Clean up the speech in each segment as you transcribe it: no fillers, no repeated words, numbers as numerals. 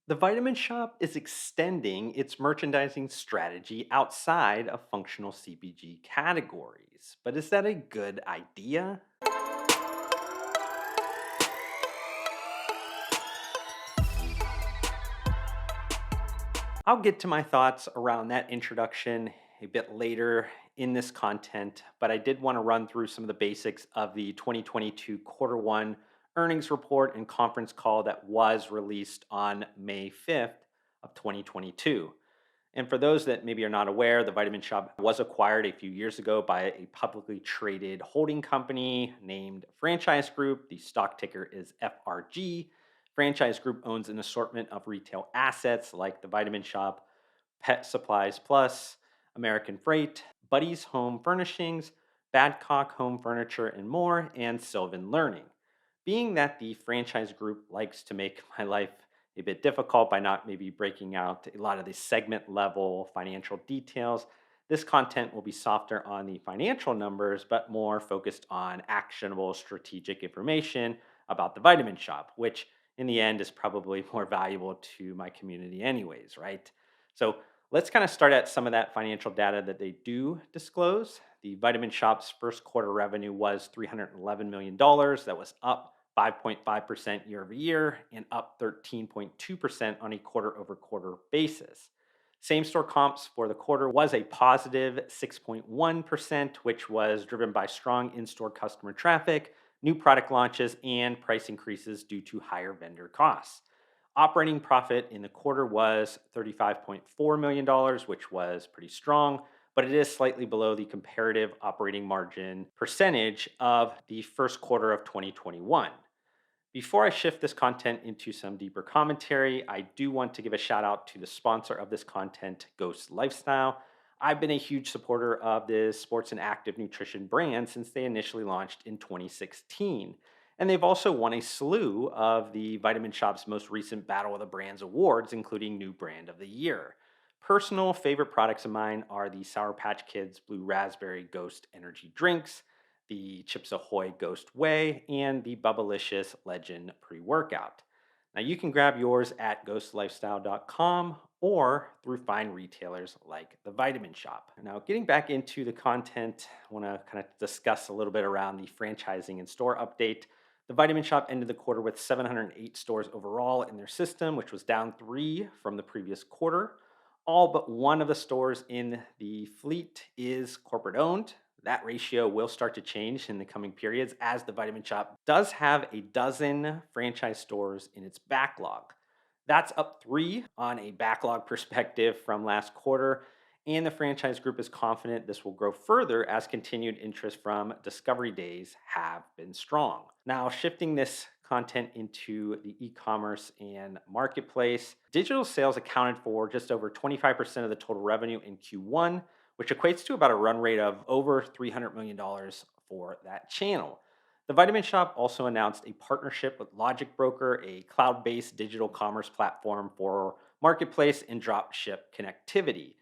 The Vitamin Shop is extending its merchandising strategy outside of functional CPG categories. But is that a good idea? I'll get to my thoughts around that introduction a bit later in this content, but I did want to run through some of the basics of the 2022 quarter one earnings report and conference call that was released on May 5th of 2022. And for those that maybe are not aware, the Vitamin Shop was acquired a few years ago by a publicly traded holding company named Franchise Group. The stock ticker is FRG. Franchise Group owns an assortment of retail assets like the Vitamin Shop, Pet Supplies Plus, American Freight, Buddy's Home Furnishings, Badcock Home Furniture and more, and Sylvan Learning. Being that the franchise group likes to make my life a bit difficult by not maybe breaking out a lot of the segment level financial details, this content will be softer on the financial numbers, but more focused on actionable strategic information about the Vitamin Shop, which in the end is probably more valuable to my community, anyways, right? So let's kind of start at some of that financial data that they do disclose. The Vitamin Shop's first quarter revenue was $311 million. That was up 5.5% year over year and up 13.2% on a quarter over quarter basis. Same store comps for the quarter was a positive 6.1%, which was driven by strong in store customer traffic, new product launches, and price increases due to higher vendor costs. Operating profit in the quarter was $35.4 million, which was pretty strong, but it is slightly below the comparative operating margin percentage of the first quarter of 2021. Before I shift this content into some deeper commentary, I do want to give a shout out to the sponsor of this content, Ghost Lifestyle. I've been a huge supporter of this sports and active nutrition brand since they initially launched in 2016. And they've also won a slew of the Vitamin Shop's most recent Battle of the Brands awards, including New Brand of the Year. Personal favorite products of mine are the Sour Patch Kids Blue Raspberry Ghost Energy Drinks, the Chips Ahoy Ghost Whey, and the Bubblicious Legend Pre Workout. Now, you can grab yours at ghostlifestyle.com or through fine retailers like the Vitamin Shop. Now, getting back into the content, I want to kind of discuss a little bit around the franchising and store update. The Vitamin Shop ended the quarter with 708 stores overall in their system, which was down three from the previous quarter. All but one of the stores in the fleet is corporate owned. That ratio will start to change in the coming periods as the Vitamin Shop does have a dozen franchise stores in its backlog. That's up three on a backlog perspective from last quarter, and the franchise group is confident this will grow further as continued interest from discovery days have been strong. Now, shifting this content into the e-commerce and marketplace, digital sales accounted for just over 25% of the total revenue in Q1, which equates to about a run rate of over $300 million dollars for that channel. The Vitamin Shop also announced a partnership with Logic Broker, a cloud based digital commerce platform for marketplace and dropship connectivity.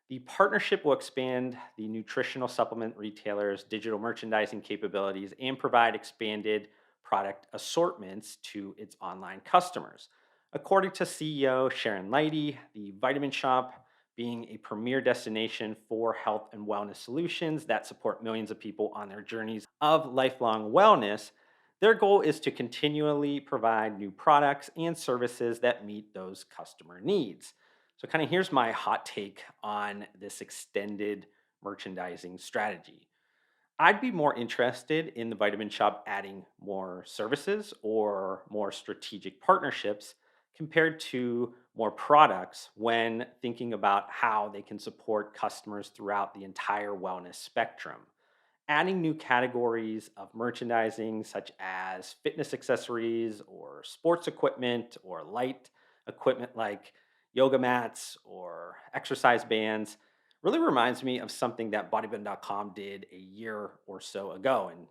The partnership will expand the nutritional supplement retailers' digital merchandising capabilities and provide expanded product assortments to its online customers. According to CEO Sharon Leidy, the Vitamin Shop, being a premier destination for health and wellness solutions that support millions of people on their journeys of lifelong wellness, their goal is to continually provide new products and services that meet those customer needs. So, kind of here's my hot take on this extended merchandising strategy. I'd be more interested in the Vitamin Shop adding more services or more strategic partnerships compared to more products when thinking about how they can support customers throughout the entire wellness spectrum. Adding new categories of merchandising, such as fitness accessories or sports equipment or light equipment like yoga mats or exercise bands, really reminds me of something that bodybuilding.com did a year or so ago. And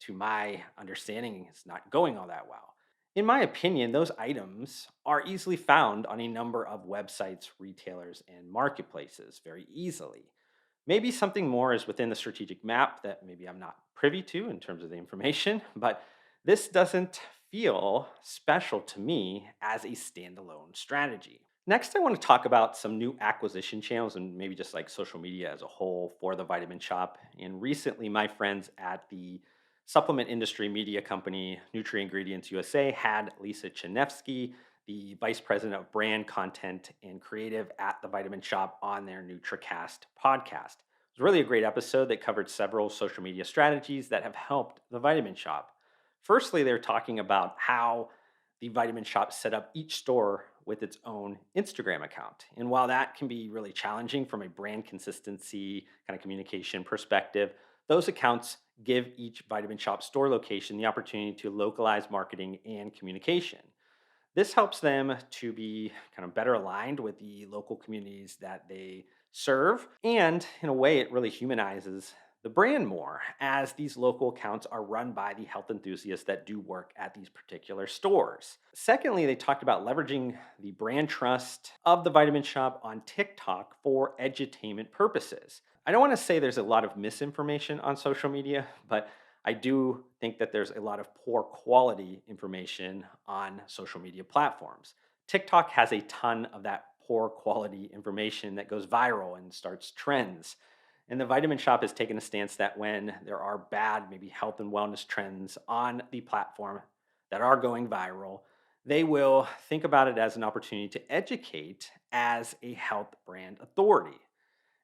to my understanding, it's not going all that well. In my opinion, those items are easily found on a number of websites, retailers, and marketplaces very easily. Maybe something more is within the strategic map that maybe I'm not privy to in terms of the information, but this doesn't feel special to me as a standalone strategy. Next, I want to talk about some new acquisition channels and maybe just like social media as a whole for the Vitamin Shop. And recently, my friends at the supplement industry media company Nutri Ingredients USA had Lisa Chenevsky, the vice president of brand content and creative at the Vitamin Shop, on their NutriCast podcast. It was really a great episode that covered several social media strategies that have helped the Vitamin Shop. Firstly, they're talking about how the Vitamin Shop set up each store with its own Instagram account. And while that can be really challenging from a brand consistency kind of communication perspective, those accounts give each Vitamin Shop store location the opportunity to localize marketing and communication. This helps them to be kind of better aligned with the local communities that they serve. And in a way, it really humanizes the brand more, as these local accounts are run by the health enthusiasts that do work at these particular stores. Secondly, they talked about leveraging the brand trust of the Vitamin Shop on TikTok for edutainment purposes. I don't want to say there's a lot of misinformation on social media, but I do think that there's a lot of poor quality information on social media platforms. TikTok has a ton of that poor quality information that goes viral and starts trends. And the Vitamin Shop has taken a stance that when there are bad, maybe health and wellness trends on the platform that are going viral, they will think about it as an opportunity to educate as a health brand authority.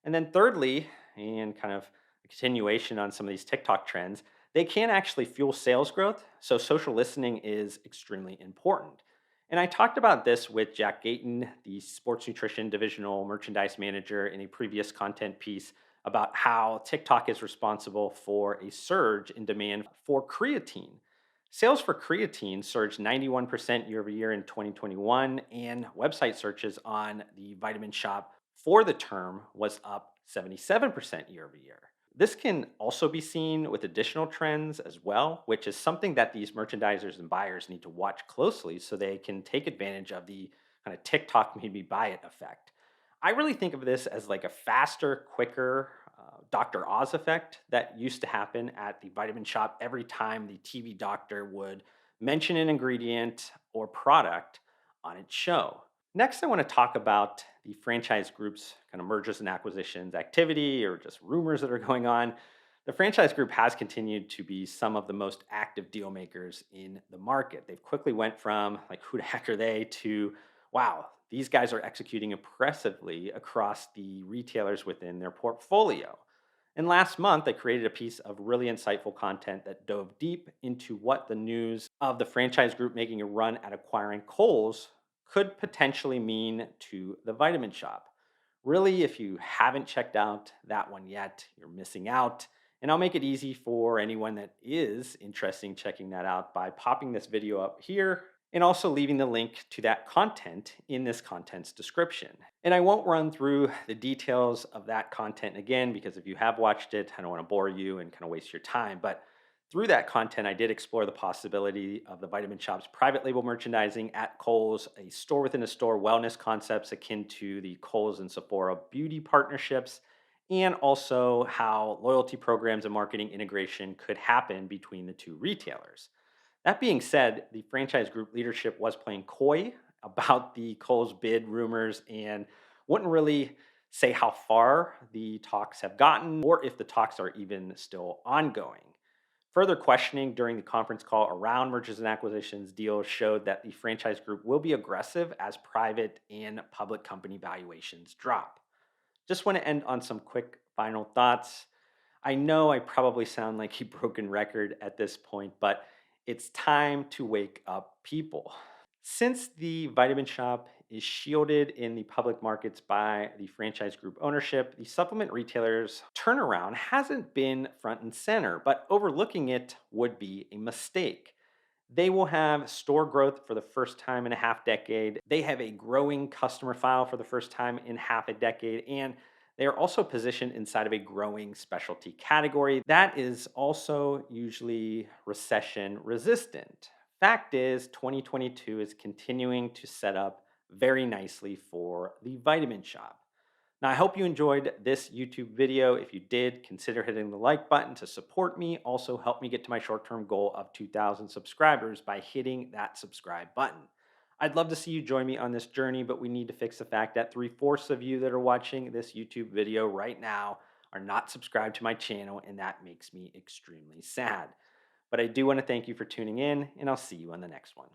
And then thirdly, and kind of a continuation on some of these TikTok trends, they can actually fuel sales growth. So social listening is extremely important. And I talked about this with Jack Gayton, the sports nutrition divisional merchandise manager, in a previous content piece about how TikTok is responsible for a surge in demand for creatine. Sales for creatine surged 91% year over year in 2021, and website searches on the Vitamin Shop for the term was up 77% year over year. This can also be seen with additional trends as well, which is something that these merchandisers and buyers need to watch closely so they can take advantage of the kind of TikTok made me buy it effect. I really think of this as like a faster, quicker Dr. Oz effect that used to happen at the Vitamin Shop every time the TV doctor would mention an ingredient or product on its show. Next, I want to talk about the franchise group's kind of mergers and acquisitions activity or just rumors that are going on. The franchise group has continued to be some of the most active deal makers in the market. They've quickly went from like who the heck are they to wow, these guys are executing impressively across the retailers within their portfolio. And last month, I created a piece of really insightful content that dove deep into what the news of the franchise group making a run at acquiring Kohl's could potentially mean to the Vitamin Shop. Really, if you haven't checked out that one yet, you're missing out. And I'll make it easy for anyone that is interested in checking that out by popping this video up here and also leaving the link to that content in this content's description. And I won't run through the details of that content again, because if you have watched it, I don't want to bore you and kind of waste your time. But through that content, I did explore the possibility of the Vitamin Shop's private label merchandising at Kohl's, a store within a store wellness concepts akin to the Kohl's and Sephora beauty partnerships, and also how loyalty programs and marketing integration could happen between the two retailers. That being said, the franchise group leadership was playing coy about the Kohl's bid rumors and wouldn't really say how far the talks have gotten or if the talks are even still ongoing. Further questioning during the conference call around mergers and acquisitions deals showed that the franchise group will be aggressive as private and public company valuations drop. Just want to end on some quick final thoughts. I know I probably sound like a broken record at this point, but it's time to wake up, people. Since the Vitamin Shop is shielded in the public markets by the franchise group ownership, the supplement retailers' turnaround hasn't been front and center, but overlooking it would be a mistake. They will have store growth for the first time in a half decade. They have a growing customer file for the first time in half a decade. And they are also positioned inside of a growing specialty category that is also usually recession resistant. Fact is, 2022 is continuing to set up very nicely for the Vitamin Shop. Now, I hope you enjoyed this YouTube video. If you did, consider hitting the like button to support me. Also, help me get to my short term goal of 2,000 subscribers by hitting that subscribe button. I'd love to see you join me on this journey, but we need to fix the fact that three-fourths of you that are watching this YouTube video right now are not subscribed to my channel, and that makes me extremely sad. But I do want to thank you for tuning in, and I'll see you on the next one.